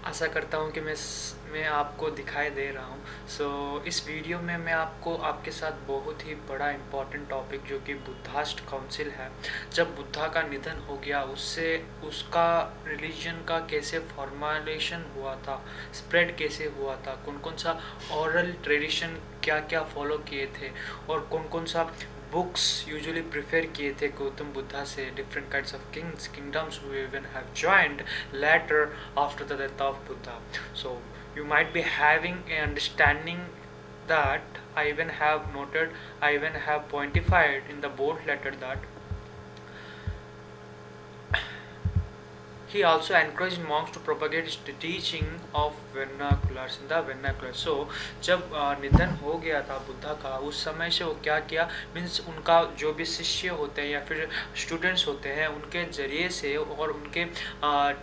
आशा करता हूँ कि मैं आपको दिखाई दे रहा हूँ। इस वीडियो में मैं आपको आपके साथ बहुत ही बड़ा इम्पोर्टेंट टॉपिक जो कि बुद्धास्ट काउंसिल है, जब बुद्धा का निधन हो गया उससे उसका रिलीजन का कैसे फॉर्मेशन हुआ था, स्प्रेड कैसे हुआ था, कौन कौन सा ओरल ट्रेडिशन क्या क्या फॉलो किए थे, और कौन कौन सा बुक्स यूजुअली प्रिफेर किए थे गौतम बुद्धा से, different kinds of kingdoms who even have joined later after the death of Buddha. So you might be having a understanding that I even have pointified in the bold letter that he also encouraged monks to propagate the teaching of vernaculars in the vernacular. So जब निधन हो गया था बुद्धा का, उस समय से वो क्या किया, मीन्स उनका जो भी शिष्य होते हैं या फिर स्टूडेंट्स होते हैं उनके जरिए से और उनके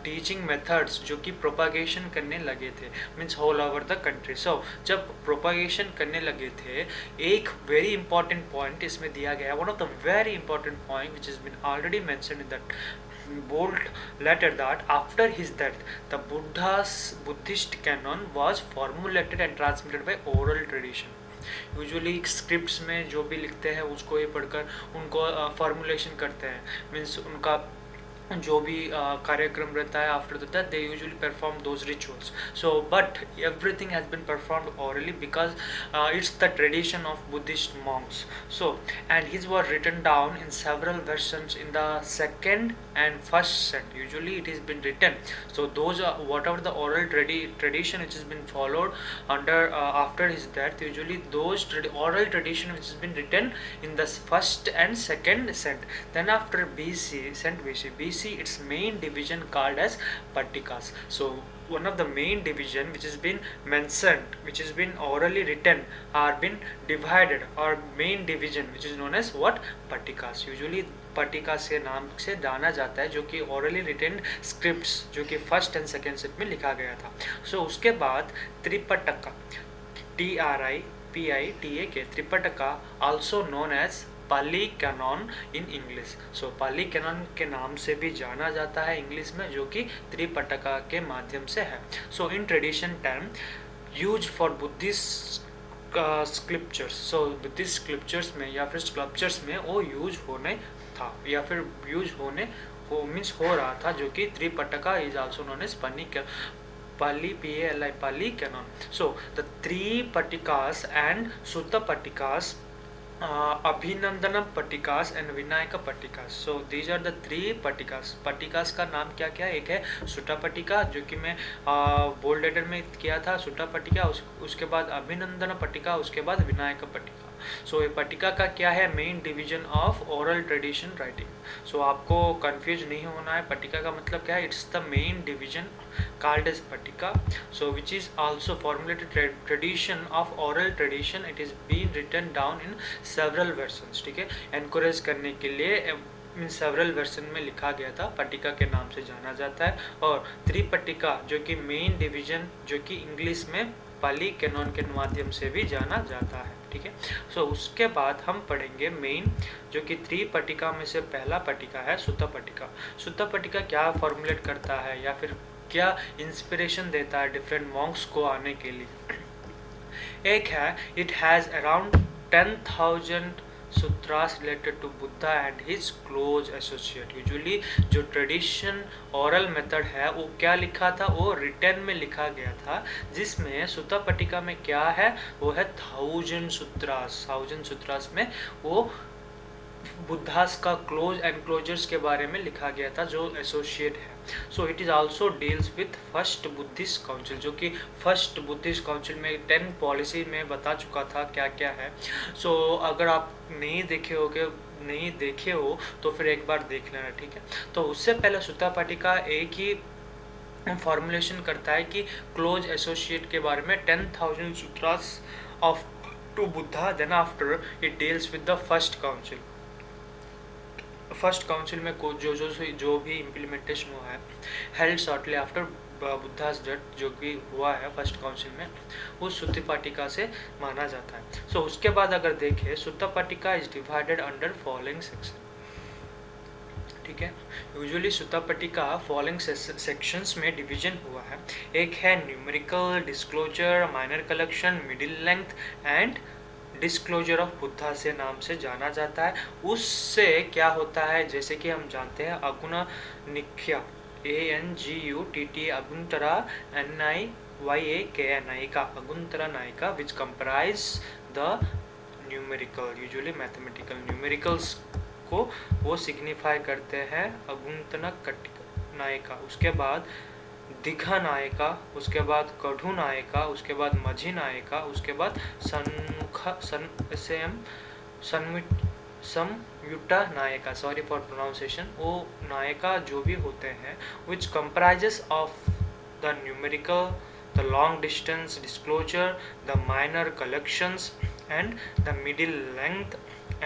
टीचिंग मेथड्स जो कि प्रोपागेशन करने लगे थे, means all over the country. So जब प्रोपागेशन करने लगे थे, एक वेरी इंपॉर्टेंट पॉइंट इसमें दिया गया, one of the very important point which is been already mentioned in that bold letter that after his death the Buddhist canon was formulated and transmitted by oral tradition. Usually scripts में जो भी लिखते हैं उसको ही पढ़कर उनको formulation करते हैं, मीन्स उनका जो भी कार्यक्रम रहता है after that they usually perform those rituals. So but everything has been performed orally because it's the tradition of Buddhist monks. So and his were written down in several versions in the second and first set. Usually it has been written, so those are whatever the oral tradition which has been followed under after his death, usually those oral tradition which has been written in the first and second set. Then after BC, its main division called as Patikas. So one of the main division which has been mentioned, which has been orally written, are been divided, or main division which is known as what, Patikas. Usually Patikas के नाम से जाना जाता है, जो कि orally written scripts जो कि फर्स्ट एंड सेकेंड सेट में लिखा गया था. सो उसके बाद Tripitaka, TRIPITA, Tripitaka, also known as Pali canon in English. So Pali canon के नाम से भी जाना जाता है इंग्लिश में, जो कि त्रिपटका के माध्यम से है. So in tradition term use for Buddhist scriptures. So Buddhist scriptures में या फिर स्कल्पचर्स में वो यूज होने था या फिर यूज होने मीन्स हो रहा था, जो कि Tripitaka is also known as Pali PALI Pali canon. So the three Patikas and Sutta Patikas, Abhidhamma Pitakas and Vinaya Pitakas. So these are the three Pitakas. Pitakas का नाम क्या क्या है, एक है सुट्टा पटिका जो कि मैं बोल्ड लेटर में किया था, सुट्टा पटिका, उसके बाद अभिनंदन पटिका, उसके बाद विनायक पटिका. सो ये पटिका का क्या है, main division of oral tradition writing. So आपको कंफ्यूज नहीं होना है, पटिका का मतलब क्या है, it's the main division called as Patika, so which is also formulated tradition of oral tradition. It is being written down in several versions. ठीक है, encourage करने के लिए इन सेवरल वर्सन में लिखा गया था, पटिका के नाम से जाना जाता है. और त्रिपटिका जो कि मेन डिवीजन, जो कि इंग्लिश में पाली कैनन के माध्यम से भी जाना जाता है. ठीक है, सो उसके बाद हम पढ़ेंगे मेन, जो कि त्रिपटिका में से पहला पटिका है सुत्ता पटिका. सुत्ता पटिका क्या फॉर्मुलेट करता है या फिर क्या इंस्पिरेशन देता है डिफरेंट मॉन्क्स को आने के लिए. एक है, it has around 10,000 sutras related to Buddha and his close associate. Usually जो ट्रेडिशन ओरल मेथड है वो क्या लिखा था, वो रिटर्न में लिखा गया था, जिसमें सुत्ता पटिका में क्या है, वो है 1000 सूत्रास. 1000 सूत्रास में वो बुद्धास का क्लोज एनक्लोजर्स के बारे में लिखा गया था जो एसोसिएट है. So it is also deals with first Buddhist council, जो कि फर्स्ट बुद्धिस्ट काउंसिल में 10 पॉलिसी में बता चुका था क्या क्या है. सो अगर आप नहीं देखे हो तो फिर एक बार देख लेना. ठीक है, तो उससे पहले सुत्ता पटिका एक ही फॉर्मुलेशन करता है कि क्लोज एसोसिएट के बारे में 10,000 sutras of to Buddha. Then after it deals with the first council. First council में जो भी इम्प्लीमेंटेशन हुआ है, held shortly after Buddha's death, जो कि हुआ है फर्स्ट काउंसिल में, उस सुत्ता पटिका से माना जाता है. सो उसके बाद अगर देखें, Sutta Pitaka is divided under following section. ठीक है। यूजुअली सुत्ता पट्टिका फॉलोइंग सेक्शंस में डिवीजन हुआ है। एक है numerical, disclosure, minor collection, middle length and disclosure of Buddha से नाम से जाना जाता है। उससे क्या होता है, जैसे कि हम जानते हैं अगुणनिख्या, ANGUTT अगुंतरा NIYAKA Nikaya, Anguttara Nikaya which comprise the numerical, usually mathematical numericals को वो सिग्निफाई करते हैं अगुंतनक नायिका। उसके बाद दिघा नायिका, उसके बाद कढ़ु नायिका, उसके बाद मझी नायिका, उसके बाद संयुक्ता नायिका, सॉरी फॉर प्रोनाउंसिएशन। वो नायिका जो भी होते हैं विच comprises of the numerical, the long distance disclosure, the minor collections and the middle length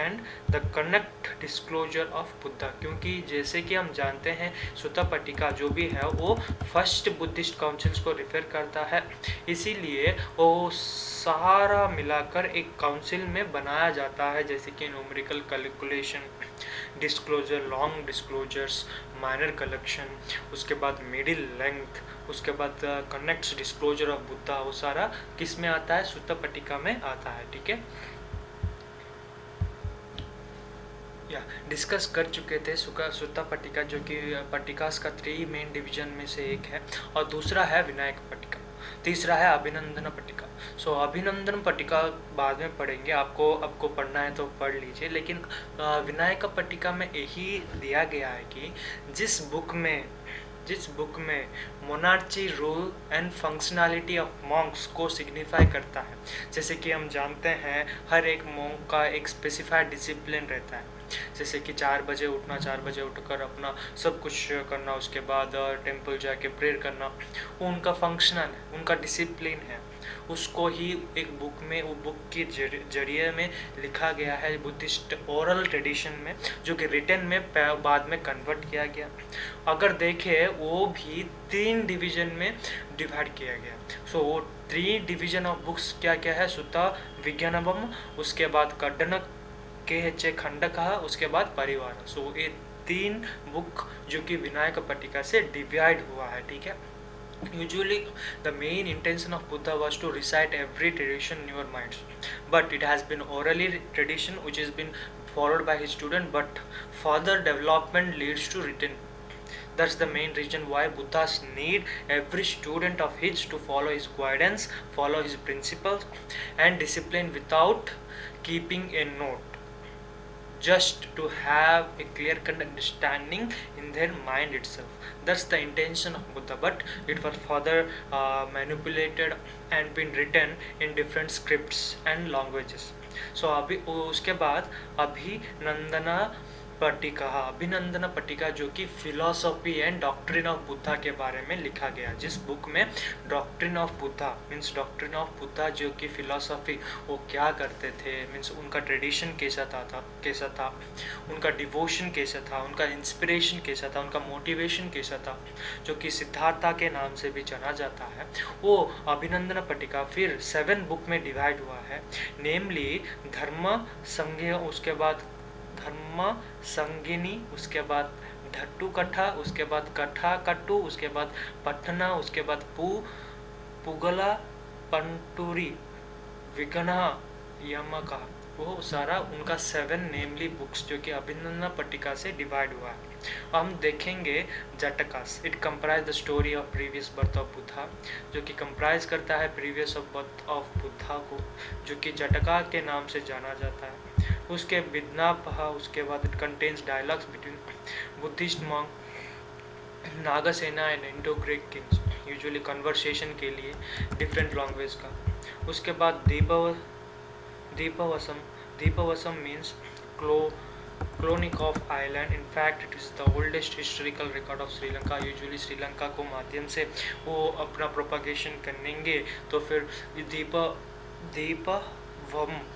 and the connect disclosure of Buddha. क्योंकि जैसे कि हम जानते हैं सुत्ता पट्टिका जो भी है वो फर्स्ट बुद्धिस्ट काउंसिल्स को रिफर करता है, इसीलिए वो सारा मिलाकर एक काउंसिल में बनाया जाता है, जैसे कि numerical calculation, disclosure, long disclosures, minor collection, उसके बाद मिडिल लेंथ, उसके बाद कनेक्ट्स डिस्क्लोजर ऑफ बुद्धा। वो सारा किस में आता है, सुत्ता पट्टिका में आता है। ठीक है, या डिस्कस कर चुके थे सुत्ता पट्टिका, जो कि पट्टिकास का 3 मेन डिवीजन में से एक है, और दूसरा है विनायक पट्टिका, तीसरा है अभिनंदन पट्टिका। सो अभिनंदन पट्टिका बाद में पढ़ेंगे, आपको पढ़ना है तो पढ़ लीजिए, लेकिन विनायक पट्टिका में यही दिया गया है कि जिस बुक में monarchy, rule and functionality of Monks को सिग्निफाई करता है। जैसे कि हम जानते हैं हर एक मॉन्क का एक स्पेसिफाइड डिसिप्लिन रहता है, जैसे कि 4 बजे उठना, 4 बजे उठकर अपना सब कुछ करना, उसके बाद टेंपल जाके प्रेयर करना, वो उनका फंक्शनल है, उनका डिसिप्लिन है। उसको ही एक बुक में, वो बुक के जरिए में लिखा गया है बुद्धिस्ट ओरल ट्रेडिशन में, जो कि रिटन में बाद में कन्वर्ट किया गया। अगर देखें वो भी 3 डिवीजन में डिवाइड किया गया। सो वो 3 डिवीजन ऑफ बुक्स क्या क्या है, सुत्ता विज्ञानवम, उसके बाद कड्डनक के खंडका, उसके बाद परिवार। सो ये 3 बुक जो कि विनायक पट्टिका से डिवाइड हुआ है। ठीक है, usually the main intention of Buddha was to recite every tradition in your minds, but it has been orally tradition which has been followed by his student, but further development leads to written. That's the main reason why Buddhas need every student of his to follow his guidance, follow his principles and discipline without keeping a note, just to have a clear cut understanding in their mind itself. That's the intention of Buddha, but it was further manipulated and been written in different scripts and languages. So अभी उसके बाद अभिनंदन पट्टिका जो कि philosophy and doctrine of Buddha के बारे में लिखा गया, जिस बुक में doctrine of Buddha means doctrine of Buddha जो कि फिलोसॉफी, वो क्या करते थे, मीन्स उनका ट्रेडिशन कैसा था, उनका डिवोशन कैसा था, उनका इंस्पिरेशन कैसा था, उनका मोटिवेशन कैसा था, जो कि सिद्धार्था के नाम से भी जाना जाता है, वो अभिनंदन पट्टिका फिर 7 बुक में डिवाइड हुआ है। नेमली धर्म संज्ञा, उसके बाद धर्म संगिनी, उसके बाद ढट्टू कट्ठा, उसके बाद कट्ठा कट्टू, उसके बाद पठना, उसके बाद पुगला पंटूरी विघ्ना यमका, वो सारा उनका 7 नेमली बुक्स जो कि अभिनंदन पट्टिका से डिवाइड हुआ है। हम देखेंगे Jatakas, it comprise the story of previous birth of Buddha, जो कि कंप्राइज करता है प्रीवियस बर्थ ऑफ बुद्धा को, जो कि जटका के नाम से जाना जाता है। उसके विद्नापहा, उसके बाद it contains dialogues between Buddhist monk, Nagasena and Indo Greek kings, usually conversation के लिए डिफरेंट लैंग्वेज का। उसके बाद Dipavamsa means chronicle of island, in fact it is the oldest historical record of Sri Lanka. Usually Sri Lanka को माध्यम से वो अपना प्रोपागेशन करेंगे, तो फिर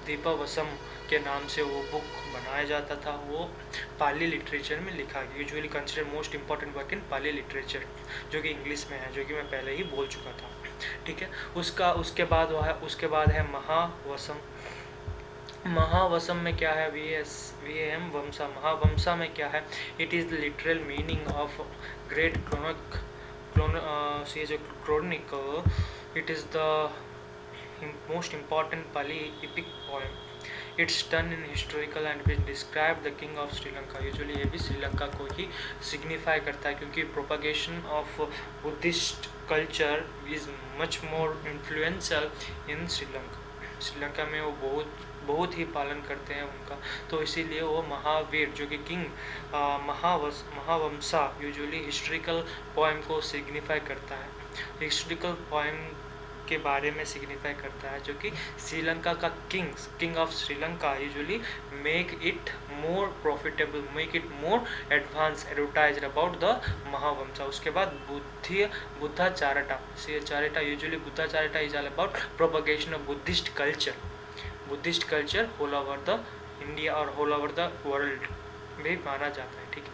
दीपवसम के नाम से वो बुक बनाया जाता था, वो पाली लिटरेचर में लिखा गया, usually consider most important work in Pali literature, जो कि इंग्लिश में है, जो कि मैं पहले ही बोल चुका था। ठीक है, उसके बाद है महावसम। महावसम में क्या है? VAM वंशा। महावंशा में क्या है? It is the literal meaning of great chronicle. It is the most important Pali epic poem. It's done in historical and will describe the king of Sri Lanka. Usually ये भी श्रीलंका को ही सिग्निफाई करता है, क्योंकि propagation of Buddhist culture is much more influential in Sri Lanka. Sri Lanka में वो बहुत ही पालन करते हैं उनका, तो इसीलिए वो महावीर जो कि किंग महावंशा यूजुअली हिस्ट्रिकल पोएम को सिग्निफाई करता है, हिस्ट्रिकल पोएम के बारे में सिग्निफाई करता है, जो कि श्रीलंका का king of Sri Lanka usually make it more profitable, make it more advance advertise about the Mahavamsa. उसके बाद Buddhacharita usually Buddhacharita is all about propagation of Buddhist culture whole over the India और होल ओवर द वर्ल्ड भी माना जाता है। ठीक है।